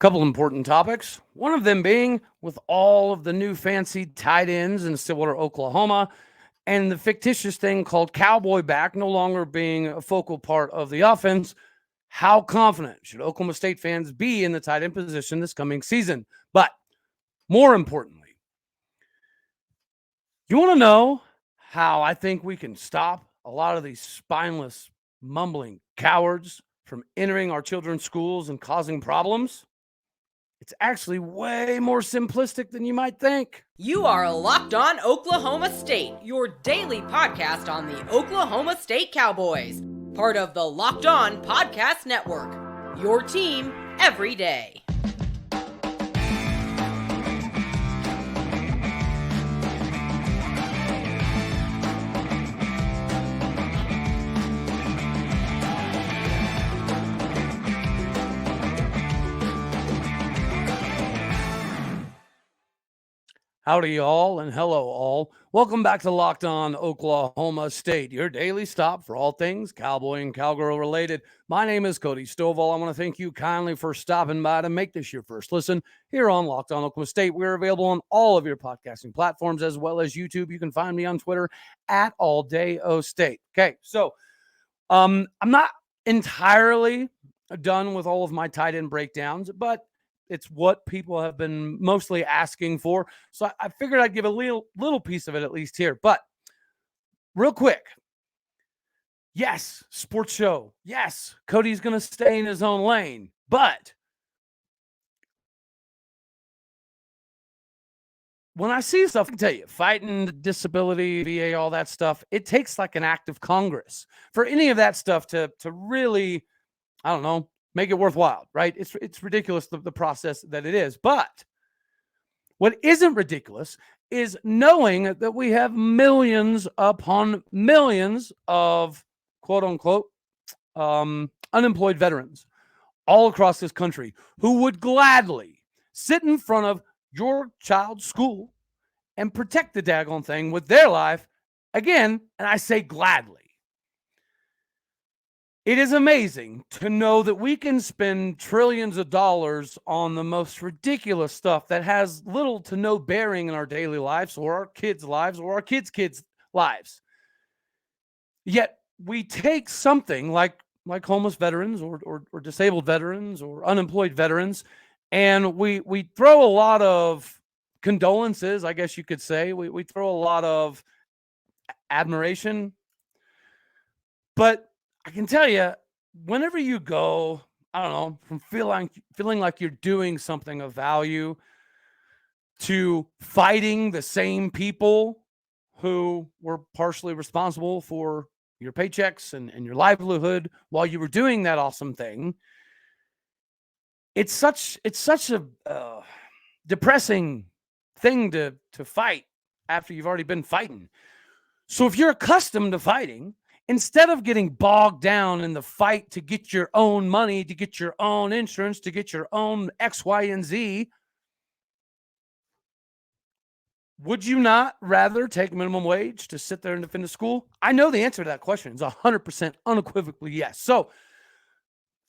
Couple important topics. One of them being with all of the new fancy tight ends in Stillwater, Oklahoma, and the fictitious thing called Cowboy back no longer being a focal part of the offense. How confident should Oklahoma State fans be in the tight end position this coming season? But more importantly, you want to know how I think we can stop a lot of these spineless, mumbling cowards from entering our children's schools and causing problems? It's actually way more simplistic than you might think. You are Locked On Oklahoma State, your daily podcast on the Oklahoma State Cowboys, part of the Locked On Podcast Network, your team every day. Howdy, y'all, and hello, all. Welcome back to Locked On Oklahoma State, your daily stop for all things Cowboy and Cowgirl related. My name is Cody Stovall. I want to thank you kindly for stopping by to make this your first listen here on Locked On Oklahoma State. We're available on all of your podcasting platforms as well as YouTube. You can find me on Twitter at AllDayOState. Okay, so I'm not entirely done with all of my tight end breakdowns, but it's what people have been mostly asking for. So I figured I'd give a little piece of it at least here. But real quick, yes, sports show. Yes, Cody's going to stay in his own lane. But when I see stuff, I can tell you, fighting disability, VA, all that stuff, it takes like an act of Congress for any of that stuff to really, I don't know, make it worthwhile, right? It's ridiculous, the process that it is. But what isn't ridiculous is knowing that we have millions upon millions of quote-unquote unemployed veterans all across this country who would gladly sit in front of your child's school and protect the daggone thing with their life. Again, and I say gladly. It is amazing to know that we can spend trillions of dollars on the most ridiculous stuff that has little to no bearing in our daily lives or our kids' lives or our kids' lives. Yet we take something like homeless veterans or disabled veterans or unemployed veterans, and we throw a lot of condolences, I guess you could say. We throw a lot of admiration. But I can tell you, whenever you go, I don't know, from feeling like you're doing something of value to fighting the same people who were partially responsible for your paychecks and your livelihood while you were doing that awesome thing, it's such a depressing thing to fight after you've already been fighting. So if you're accustomed to fighting, instead of getting bogged down in the fight to get your own money, to get your own insurance, to get your own X, Y, and Z, would you not rather take minimum wage to sit there and defend a school? I know the answer to that question is 100% unequivocally yes. So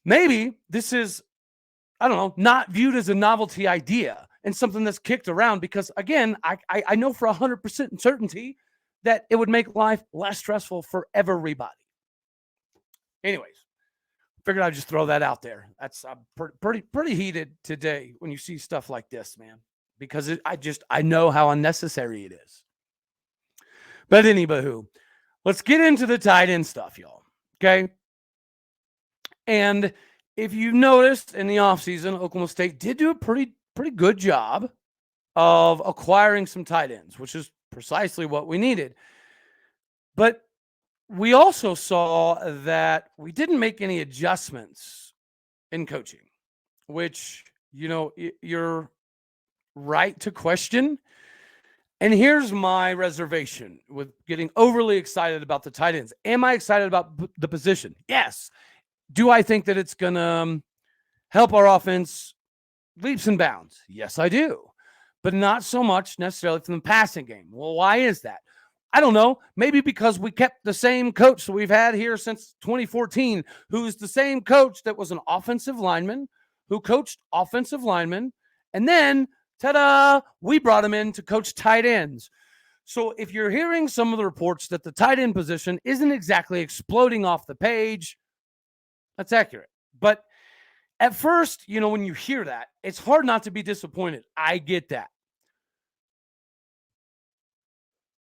maybe this is, I don't know, not viewed as a novelty idea and something that's kicked around because, again, I know for 100% certainty that it would make life less stressful for everybody. Anyways, figured I'd just throw that out there. That's pretty heated today when you see stuff like this, man, because I know how unnecessary it is. But anywho, let's get into the tight end stuff, y'all. Okay. And if you noticed in the offseason, Oklahoma State did do a pretty good job of acquiring some tight ends, which is precisely what we needed. But we also saw that we didn't make any adjustments in coaching, which, you know, you're right to question. And here's my reservation with getting overly excited about the tight ends. Am I excited about the position? Yes. Do I think that it's going to help our offense leaps and bounds? Yes, I do. But not so much necessarily from the passing game. Well, why is that? I don't know. Maybe because we kept the same coach that we've had here since 2014, who's the same coach that was an offensive lineman, who coached offensive linemen. And then, ta-da, we brought him in to coach tight ends. So if you're hearing some of the reports that the tight end position isn't exactly exploding off the page, that's accurate. But at first, when you hear that, it's hard not to be disappointed. I get that.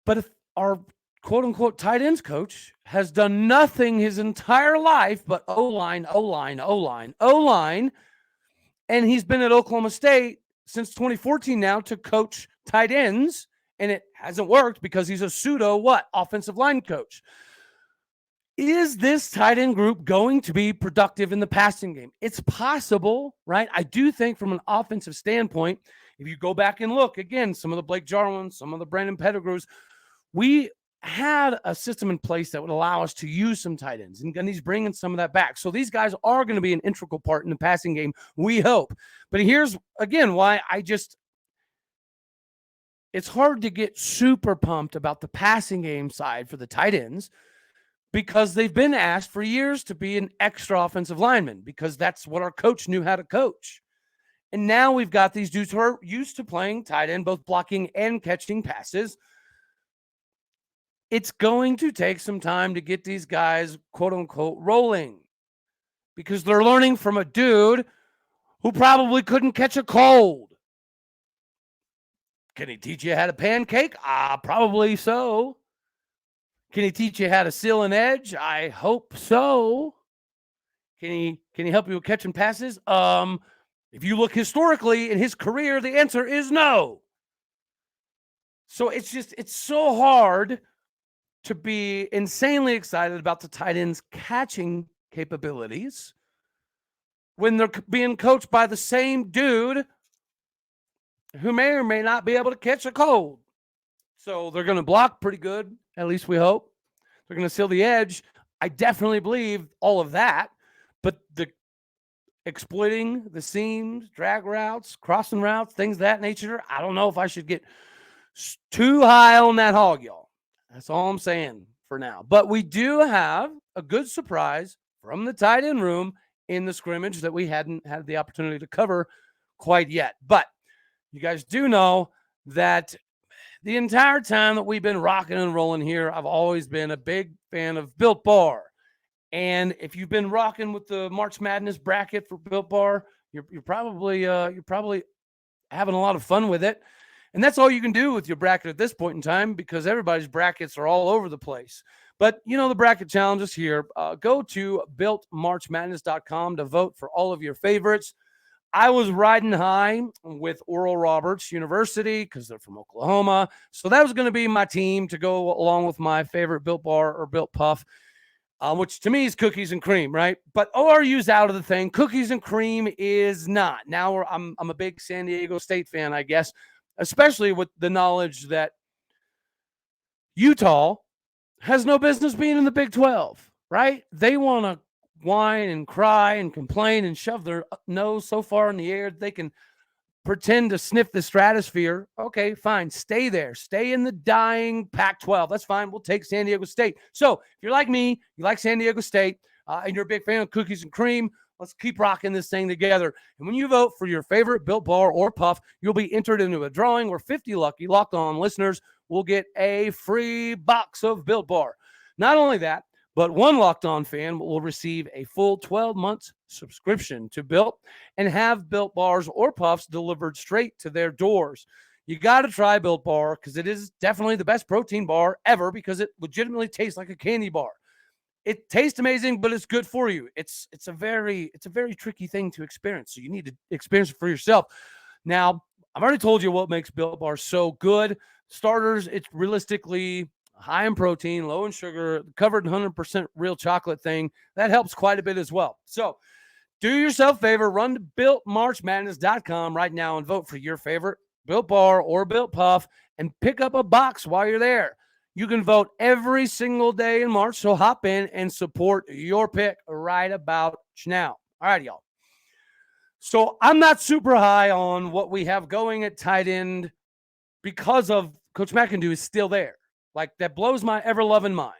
But if our quote-unquote tight ends coach has done nothing his entire life but O-line, O-line, O-line, O-line, and he's been at Oklahoma State since 2014 now to coach tight ends, and it hasn't worked because he's a pseudo offensive line coach. Is this tight end group going to be productive in the passing game? It's possible, right? I do think from an offensive standpoint, if you go back and look, again, some of the Blake Jarwins, some of the Brandon Pettigrews, we had a system in place that would allow us to use some tight ends, and he's bringing some of that back. So these guys are going to be an integral part in the passing game, we hope. But here's, again, why it's hard to get super pumped about the passing game side for the tight ends, because they've been asked for years to be an extra offensive lineman, because that's what our coach knew how to coach. And now we've got these dudes who are used to playing tight end, both blocking and catching passes. It's going to take some time to get these guys, quote unquote, rolling, because they're learning from a dude who probably couldn't catch a cold. Can he teach you how to pancake? Probably so. Can he teach you how to seal an edge? I hope so. Can he help you with catching passes? If you look historically in his career, the answer is no. So it's so hard to be insanely excited about the tight end's catching capabilities when they're being coached by the same dude who may or may not be able to catch a cold. So they're going to block pretty good, at least we hope. They're going to seal the edge. I definitely believe all of that. But the exploiting the seams, drag routes, crossing routes, things of that nature, I don't know if I should get too high on that hog, y'all. That's all I'm saying for now. But we do have a good surprise from the tight end room in the scrimmage that we hadn't had the opportunity to cover quite yet. But you guys do know that the entire time that we've been rocking and rolling here, I've always been a big fan of Built Bar. And if you've been rocking with the March Madness bracket for Built Bar, you're probably having a lot of fun with it. And that's all you can do with your bracket at this point in time, because everybody's brackets are all over the place. But, the bracket challenge is here. Go to builtmarchmadness.com to vote for all of your favorites. I was riding high with Oral Roberts University because they're from Oklahoma. So that was going to be my team to go along with my favorite Built Bar or Built Puff, which to me is cookies and cream, right? But ORU's out of the thing. Cookies and cream is not. Now I'm a big San Diego State fan, I guess, especially with the knowledge that Utah has no business being in the Big 12, right? They want to whine and cry and complain and shove their nose so far in the air they can pretend to sniff the stratosphere. Okay, fine. Stay there. Stay in the dying Pac-12. That's fine. We'll take San Diego State. So if you're like me, you like San Diego State, and you're a big fan of cookies and cream, let's keep rocking this thing together. And when you vote for your favorite Built Bar or Puff, you'll be entered into a drawing where 50 lucky Locked On listeners will get a free box of Built Bar. Not only that, but one Locked On fan will receive a full 12 months subscription to Built and have Built Bars or Puffs delivered straight to their doors. You got to try Built Bar because it is definitely the best protein bar ever, because it legitimately tastes like a candy bar. It tastes amazing, but it's good for you. It's a very tricky thing to experience, so you need to experience it for yourself. Now, I've already told you what makes Built Bar so good. Starters, it's realistically high in protein, low in sugar, covered in 100% real chocolate thing. That helps quite a bit as well. So do yourself a favor, run to builtmarchmadness.com right now and vote for your favorite Built Bar or Built Puff and pick up a box while you're there. You can vote every single day in March, so hop in and support your pick right about now. All right, y'all. So I'm not super high on what we have going at tight end because of Coach McEndoo is still there. Like, that blows my ever-loving mind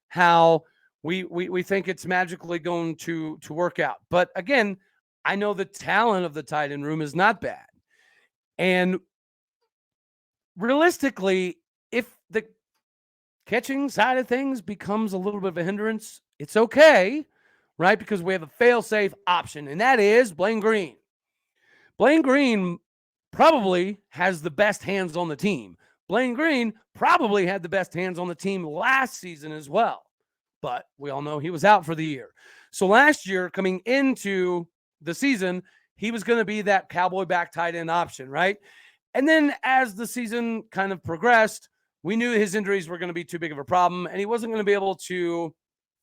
how we think it's magically going to work out. But again, I know the talent of the tight end room is not bad. And realistically, if the catching side of things becomes a little bit of a hindrance, it's okay, right? Because we have a fail-safe option, and that is Blaine Green. Blaine Green probably has the best hands on the team. Blaine Green probably had the best hands on the team last season as well. But we all know he was out for the year. So last year, coming into the season, he was going to be that cowboy back tight end option, right? And then as the season kind of progressed, we knew his injuries were going to be too big of a problem, and he wasn't going to be able to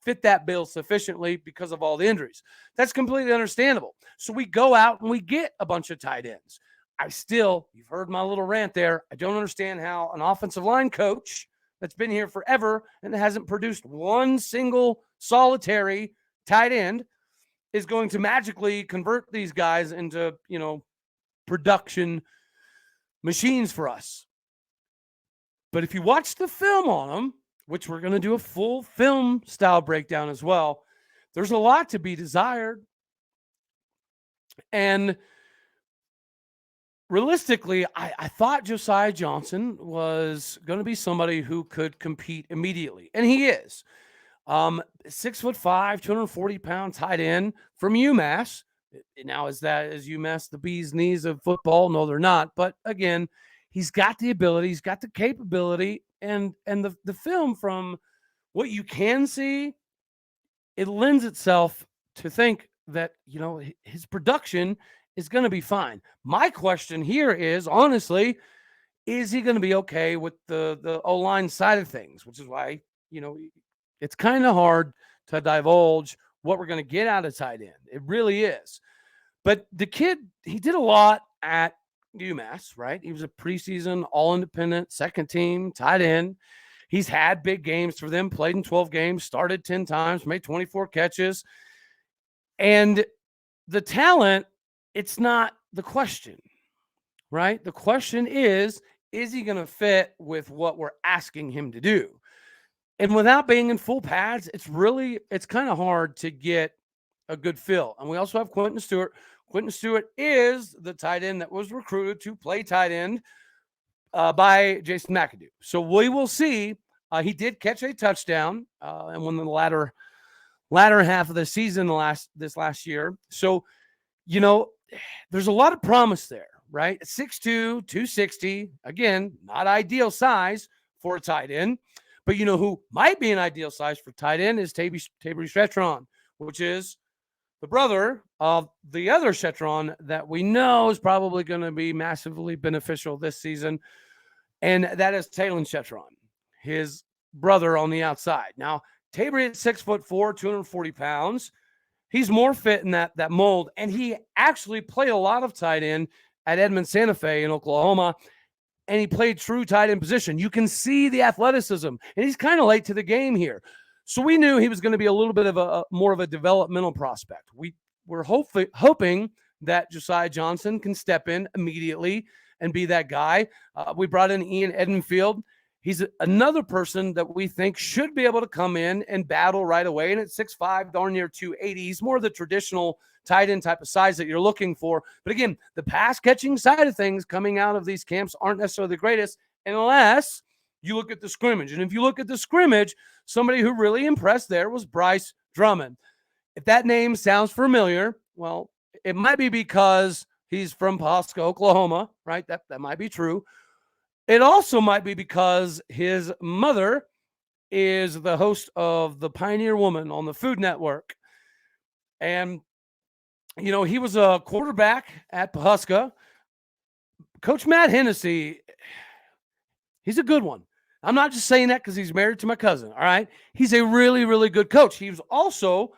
fit that bill sufficiently because of all the injuries. That's completely understandable. So we go out and we get a bunch of tight ends. You've heard my little rant there. I don't understand how an offensive line coach that's been here forever and hasn't produced one single solitary tight end is going to magically convert these guys into, production machines for us. But if you watch the film on them, which we're going to do a full film style breakdown as well, there's a lot to be desired. And realistically, I thought Josiah Johnson was going to be somebody who could compete immediately. And he is. 6'5", 240 pounds tight end from UMass. Now, is UMass the bee's knees of football? No, they're not. But again, he's got the ability, he's got the capability, and the film, from what you can see, it lends itself to think that, his production is going to be fine. My question here is, honestly, is he going to be okay with the O-line side of things? Which is why, it's kind of hard to divulge what we're going to get out of tight end. It really is. But the kid, he did a lot at UMass, right? He was a preseason all-independent, second team tight end. He's had big games for them, played in 12 games, started 10 times, made 24 catches. And the talent, it's not the question, right? The question is he going to fit with what we're asking him to do? And without being in full pads, it's kind of hard to get a good feel. And we also have Quentin Stewart. Quentin Stewart is the tight end that was recruited to play tight end by Jason McEndoo. So we will see. He did catch a touchdown and won the latter half of the season this last year. So, there's a lot of promise there, right? 6'2", 260. Again, not ideal size for a tight end. But who might be an ideal size for tight end is Tabry Shetron, which is the brother of the other Shetron that we know is probably going to be massively beneficial this season, and that is Talon Shetron, his brother on the outside. Now, Tabry is 6'4", 240 pounds. He's more fit in that mold, and he actually played a lot of tight end at Edmond Santa Fe in Oklahoma, and he played true tight end position. You can see the athleticism, and he's kind of late to the game here. So we knew he was going to be a little bit of more of a developmental prospect. We're hoping that Josiah Johnson can step in immediately and be that guy. We brought in Ian Edenfield. He's another person that we think should be able to come in and battle right away. And at 6'5", darn near 280, he's more of the traditional tight end type of size that you're looking for. But again, the pass catching side of things coming out of these camps aren't necessarily the greatest unless you look at the scrimmage. And if you look at the scrimmage, somebody who really impressed there was Bryce Drummond. If that name sounds familiar, well, it might be because he's from Pawhuska, Oklahoma, right? That might be true. It also might be because his mother is the host of The Pioneer Woman on the Food Network. And, he was a quarterback at Pawhuska. Coach Matt Hennessy, he's a good one. I'm not just saying that because he's married to my cousin, all right? He's a really, really good coach. He was also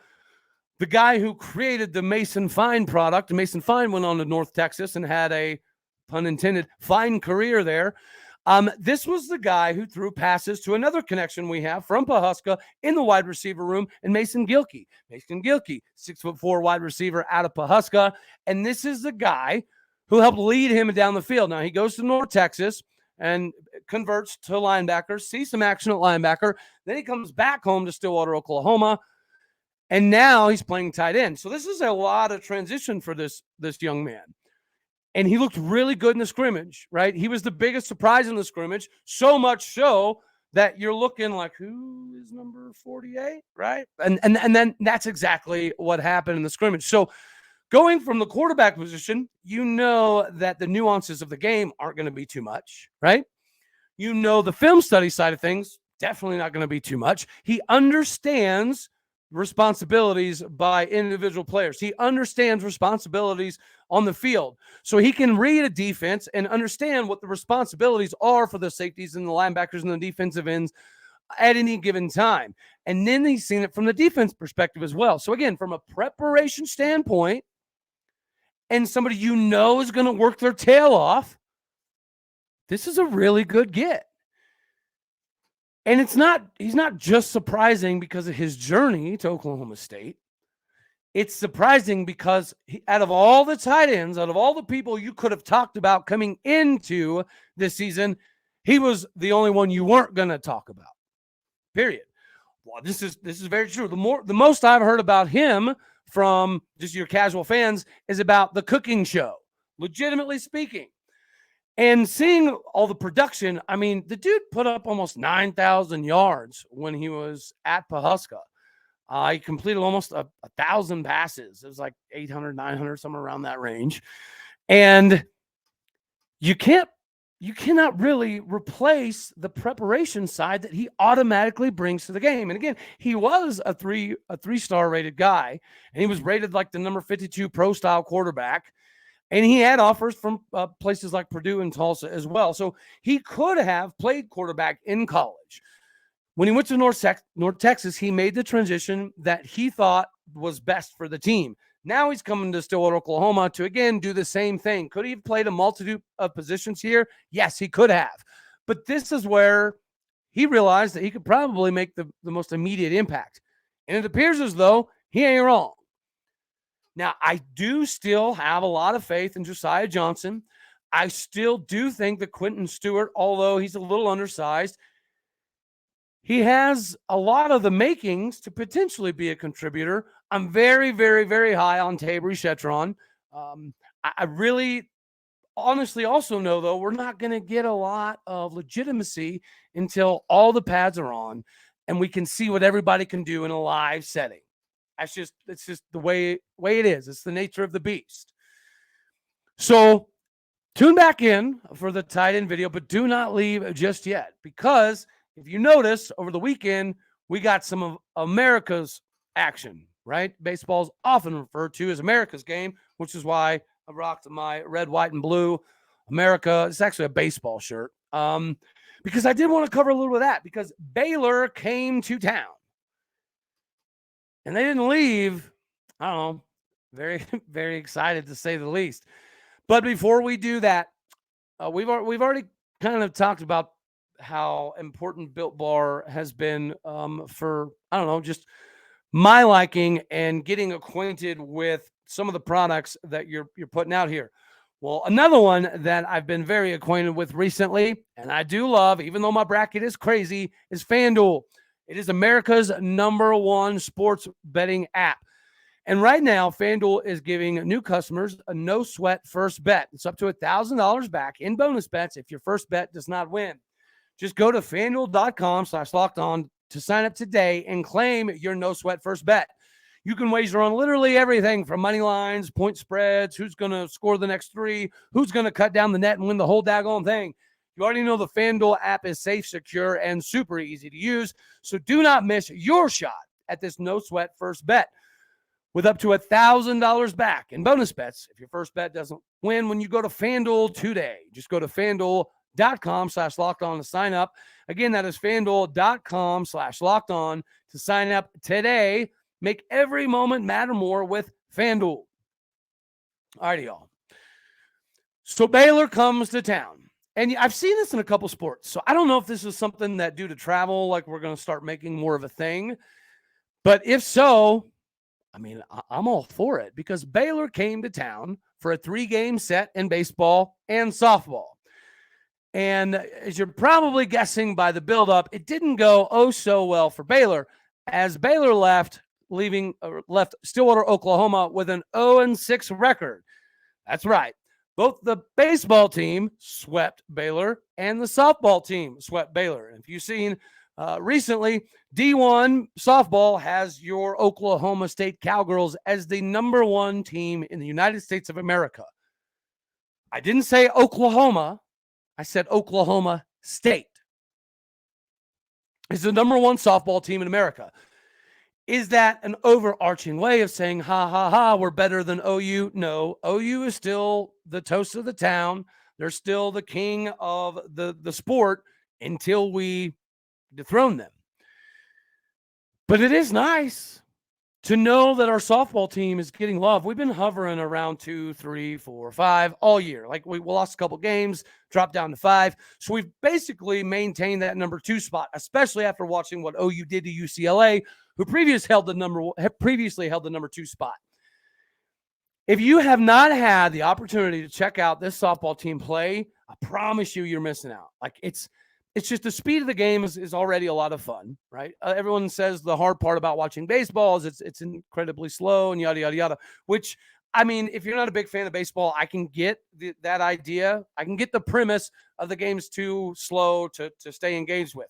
the guy who created the Mason Fine product. Mason Fine went on to North Texas and had a, pun intended, fine career there. This was the guy who threw passes to another connection we have from Pawhuska in the wide receiver room, and Mason Gilkey. Mason Gilkey, 6'4" wide receiver out of Pawhuska. And this is the guy who helped lead him down the field. Now, he goes to North Texas and converts to linebacker, sees some action at linebacker. Then he comes back home to Stillwater, Oklahoma, And now he's playing tight end. So this is a lot of transition for this young man. And he looked really good in the scrimmage, right? He was the biggest surprise in the scrimmage, so much so that you're looking like, who is number 48, right? And then that's exactly what happened in the scrimmage. So going from the quarterback position, you know that the nuances of the game aren't going to be too much, right? You know the film study side of things, definitely not going to be too much. He understands responsibilities by individual players. He understands responsibilities on the field. So he can read a defense and understand what the responsibilities are for the safeties and the linebackers and the defensive ends at any given time. And then he's seen it from the defense perspective as well. So again, from a preparation standpoint, and somebody you know is going to work their tail off, this is a really good get. And he's not just surprising because of his journey to Oklahoma State. It's surprising because out of all the tight ends, out of all the people you could have talked about coming into this season, he was the only one you weren't going to talk about. Period. Well, this is very true. The most I've heard about him from just your casual fans is about the cooking show, legitimately speaking. And seeing all the production, I mean, the dude put up almost 9,000 yards when he was at Pahuska. He completed almost 1,000 passes. It was like 800, 900, somewhere around that range. And you cannot really replace the preparation side that he automatically brings to the game. And again, he was a three-star rated guy, and he was rated like the number 52 pro style quarterback. And he had offers from places like Purdue and Tulsa as well. So he could have played quarterback in college. When he went to North Texas, he made the transition that he thought was best for the team. Now he's coming to Stillwater, Oklahoma to, again, do the same thing. Could he have played a multitude of positions here? Yes, he could have. But this is where he realized that he could probably make the most immediate impact. And it appears as though he ain't wrong. Now, I do still have a lot of faith in Josiah Johnson. I still do think that Quentin Stewart, although he's a little undersized, he has a lot of the makings to potentially be a contributor. I'm very, very, very high on Tabry Shetron. I really honestly also know, though, we're not going to get a lot of legitimacy until all the pads are on and we can see what everybody can do in a live setting. It's just the way it is. It's the nature of the beast. So tune back in for the tight end video, but do not leave just yet, because if you notice over the weekend, we got some of America's action, right? Baseball is often referred to as America's game, which is why I rocked my red, white, and blue America. It's actually a baseball shirt. Because I did want to cover a little bit of that, because Baylor came to town. And they didn't leave, I don't know, very, very excited to say the least. But before we do that, we've already kind of talked about how important Built Bar has been for, I don't know, just my liking and getting acquainted with some of the products that you're putting out here. Well, another one that I've been very acquainted with recently, and I do love, even though my bracket is crazy, is FanDuel. It is America's #1 sports betting app. And right now, FanDuel is giving new customers a no-sweat first bet. It's up to $1,000 back in bonus bets if your first bet does not win. Just go to FanDuel.com/lockedon to sign up today and claim your no-sweat first bet. You can wager on literally everything from money lines, point spreads, who's going to score the next 3, who's going to cut down the net and win the whole daggone thing. You already know the FanDuel app is safe, secure, and super easy to use, so do not miss your shot at this no-sweat first bet. With up to $1,000 back in bonus bets if your first bet doesn't win when you go to FanDuel today. Just go to FanDuel.com/lockedon to sign up. Again, that is FanDuel.com/lockedon to sign up today. Make every moment matter more with FanDuel. All righty, y'all. So Baylor comes to town. And I've seen this in a couple sports. So I don't know if this is something that due to travel, like we're going to start making more of a thing. But if so, I mean, I'm all for it, because Baylor came to town for a 3-game set in baseball and softball. And as you're probably guessing by the buildup, it didn't go so well for Baylor, as Baylor left left Stillwater, Oklahoma with an 0-6 record. That's right. Both the baseball team swept Baylor and the softball team swept Baylor. If you've seen recently, D1 softball has your Oklahoma State Cowgirls as the number 1 team in the United States of America. I didn't say Oklahoma. I said Oklahoma State. It's the number 1 softball team in America. Is that an overarching way of saying, ha, ha, ha, we're better than OU? No, OU is still the toast of the town. They're still the king of the sport until we dethrone them. But it is nice to know that our softball team is getting love. We've been hovering around 2, 3, 4, 5 all year. Like we lost a couple games, dropped down to 5. So we've basically maintained that number 2 spot, especially after watching what OU did to UCLA, who previously held the number 2 spot. If you have not had the opportunity to check out this softball team play, I promise you're missing out. Like it's just the speed of the game is already a lot of fun, right? Everyone says the hard part about watching baseball is it's incredibly slow and yada, yada, yada, which, I mean, if you're not a big fan of baseball, I can get that idea. I can get the premise of the game's too slow to stay engaged with.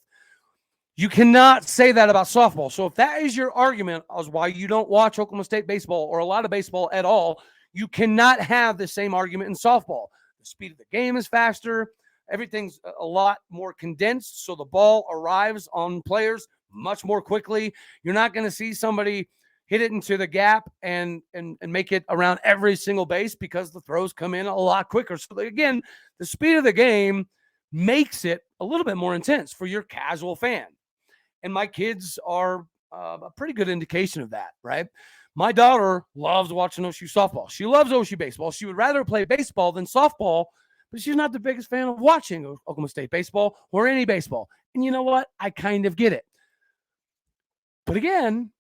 You cannot say that about softball. So if that is your argument as why you don't watch Oklahoma State baseball or a lot of baseball at all, you cannot have the same argument in softball. The speed of the game is faster. Everything's a lot more condensed, so the ball arrives on players much more quickly. You're not going to see somebody hit it into the gap and make it around every single base because the throws come in a lot quicker. So again, the speed of the game makes it a little bit more intense for your casual fan. And my kids are a pretty good indication of that, right? My daughter loves watching OSU softball. She loves OSU baseball. She would rather play baseball than softball, but she's not the biggest fan of watching Oklahoma State baseball or any baseball. And you know what? I kind of get it. But again,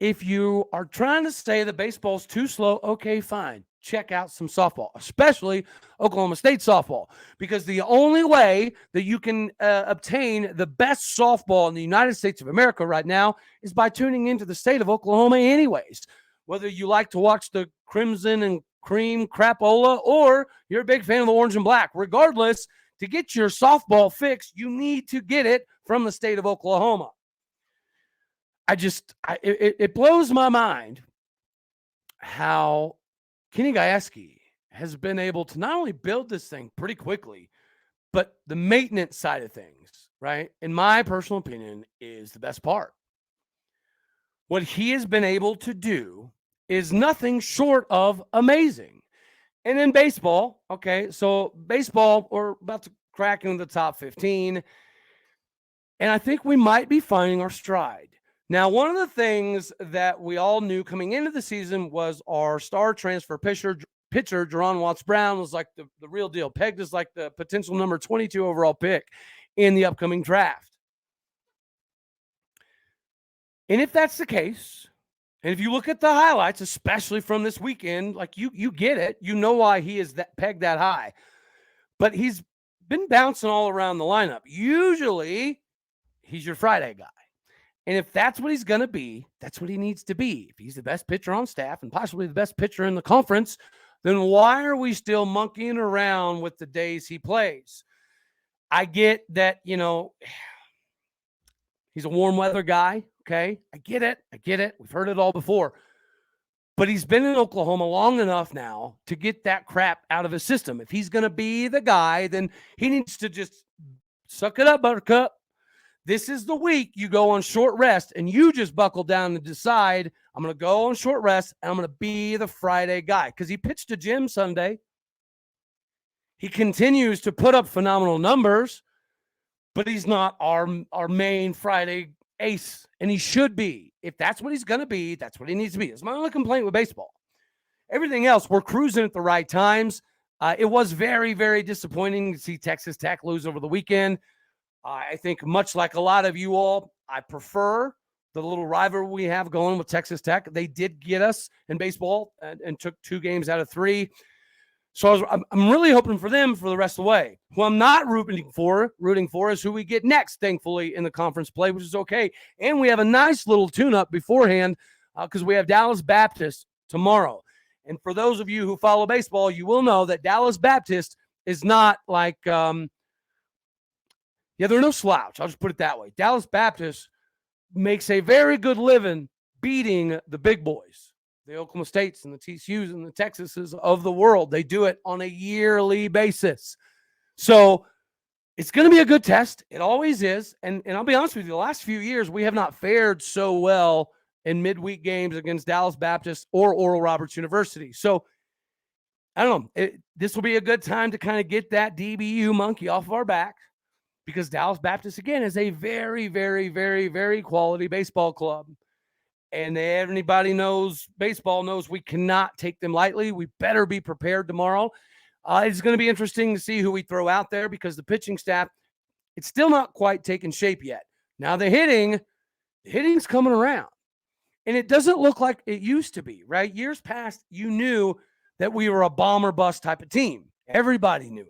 if you are trying to say that baseball's too slow, okay, fine. Check out some softball, especially Oklahoma State softball, because the only way that you can obtain the best softball in the United States of America right now is by tuning into the state of Oklahoma anyways. Whether you like to watch the Crimson and Cream crapola or you're a big fan of the orange and black, regardless, to get your softball fix, you need to get it from the state of Oklahoma. It blows my mind how Kenny Gajewski has been able to not only build this thing pretty quickly, but the maintenance side of things, right? In my personal opinion, is the best part. What he has been able to do is nothing short of amazing. And in baseball, okay, so baseball, we're about to crack into the top 15, and I think we might be finding our stride. Now, one of the things that we all knew coming into the season was our star transfer pitcher, Jerron Watts-Brown, was like the real deal, pegged as like the potential number 22 overall pick in the upcoming draft. And if that's the case, and if you look at the highlights, especially from this weekend, like you get it. You know why he is pegged that high. But he's been bouncing all around the lineup. Usually, he's your Friday guy. And if that's what he's going to be, that's what he needs to be. If he's the best pitcher on staff and possibly the best pitcher in the conference, then why are we still monkeying around with the days he plays? I get that, he's a warm weather guy, okay? I get it. We've heard it all before. But he's been in Oklahoma long enough now to get that crap out of his system. If he's going to be the guy, then he needs to just suck it up, Buttercup. This is the week you go on short rest and you just buckle down and decide, I'm going to go on short rest and I'm going to be the Friday guy. Because he pitched to Jim Sunday. He continues to put up phenomenal numbers, but he's not our main Friday ace. And he should be. If that's what he's going to be, that's what he needs to be. It's my only complaint with baseball. Everything else, we're cruising at the right times. It was very, very disappointing to see Texas Tech lose over the weekend. I think much like a lot of you all, I prefer the little rivalry we have going with Texas Tech. They did get us in baseball and took 2 games out of 3. So I'm really hoping for them for the rest of the way. Who I'm not rooting for is who we get next, thankfully, in the conference play, which is okay. And we have a nice little tune-up beforehand. because we have Dallas Baptist tomorrow. And for those of you who follow baseball, you will know that Dallas Baptist is not like, they're no slouch. I'll just put it that way. Dallas Baptist makes a very good living beating the big boys, the Oklahoma States and the TCUs and the Texases of the world. They do it on a yearly basis. So it's going to be a good test. It always is. And I'll be honest with you, the last few years, we have not fared so well in midweek games against Dallas Baptist or Oral Roberts University. So I don't know. This will be a good time to kind of get that DBU monkey off of our back, because Dallas Baptist, again, is a very, very, very, very quality baseball club. And anybody knows baseball knows we cannot take them lightly. We better be prepared tomorrow. It's going to be interesting to see who we throw out there, because the pitching staff, it's still not quite taken shape yet. Now the hitting's coming around. And it doesn't look like it used to be, right? Years past, you knew that we were a bomb or bust type of team. Everybody knew it.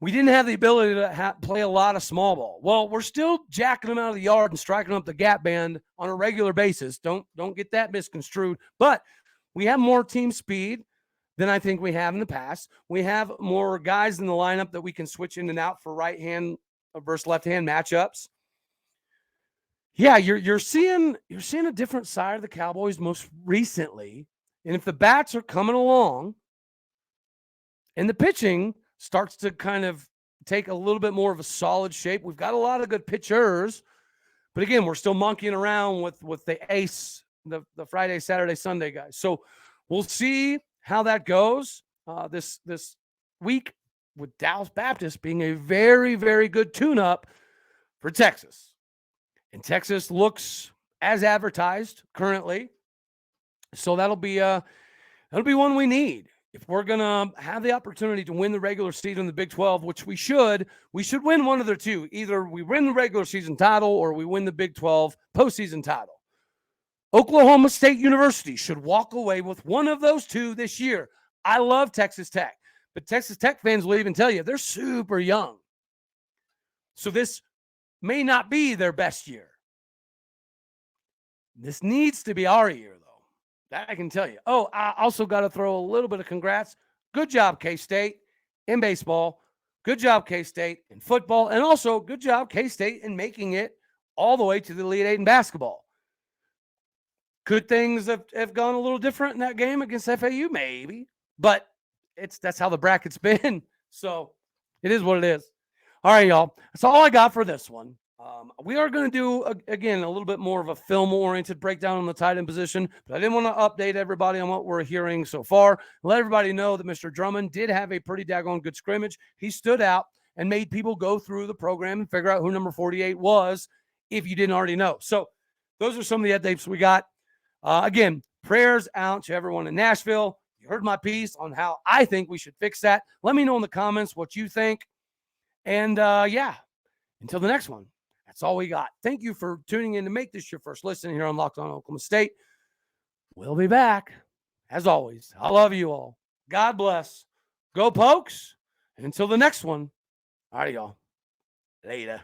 We didn't have the ability to play a lot of small ball. Well, we're still jacking them out of the yard and striking up the gap band on a regular basis. Don't get that misconstrued. But we have more team speed than I think we have in the past. We have more guys in the lineup that we can switch in and out for right hand versus left hand matchups. Yeah, you're seeing a different side of the Cowboys most recently. And if the bats are coming along and the pitching starts to kind of take a little bit more of a solid shape, we've got a lot of good pitchers, but again, we're still monkeying around with the ace, the Friday, Saturday, Sunday guys. So we'll see how that goes this week, with Dallas Baptist being a very, very good tune-up for Texas. And Texas looks as advertised currently. So that'll be one we need. If we're going to have the opportunity to win the regular season in the Big 12, which we should win one of the two. Either we win the regular season title or we win the Big 12 postseason title. Oklahoma State University should walk away with one of those two this year. I love Texas Tech, but Texas Tech fans will even tell you they're super young. So this may not be their best year. This needs to be our year, though. That I can tell you. Oh, I also got to throw a little bit of congrats. Good job, K-State, in baseball. Good job, K-State, in football. And also, good job, K-State, in making it all the way to the Elite Eight in basketball. Could things have gone a little different in that game against FAU? Maybe. But that's how the bracket's been. So it is what it is. All right, y'all. That's all I got for this one. We are going to do, again, a little bit more of a film-oriented breakdown on the tight end position, but I didn't want to update everybody on what we're hearing so far. Let everybody know that Mr. Drummond did have a pretty daggone good scrimmage. He stood out and made people go through the program and figure out who number 48 was, if you didn't already know. So those are some of the updates we got. Again, prayers out to everyone in Nashville. You heard my piece on how I think we should fix that. Let me know in the comments what you think. And, until the next one. That's all we got. Thank you for tuning in to make this your first listen here on Locked On Oklahoma State. We'll be back. As always, I love you all. God bless. Go Pokes. And until the next one, all right, y'all. Later.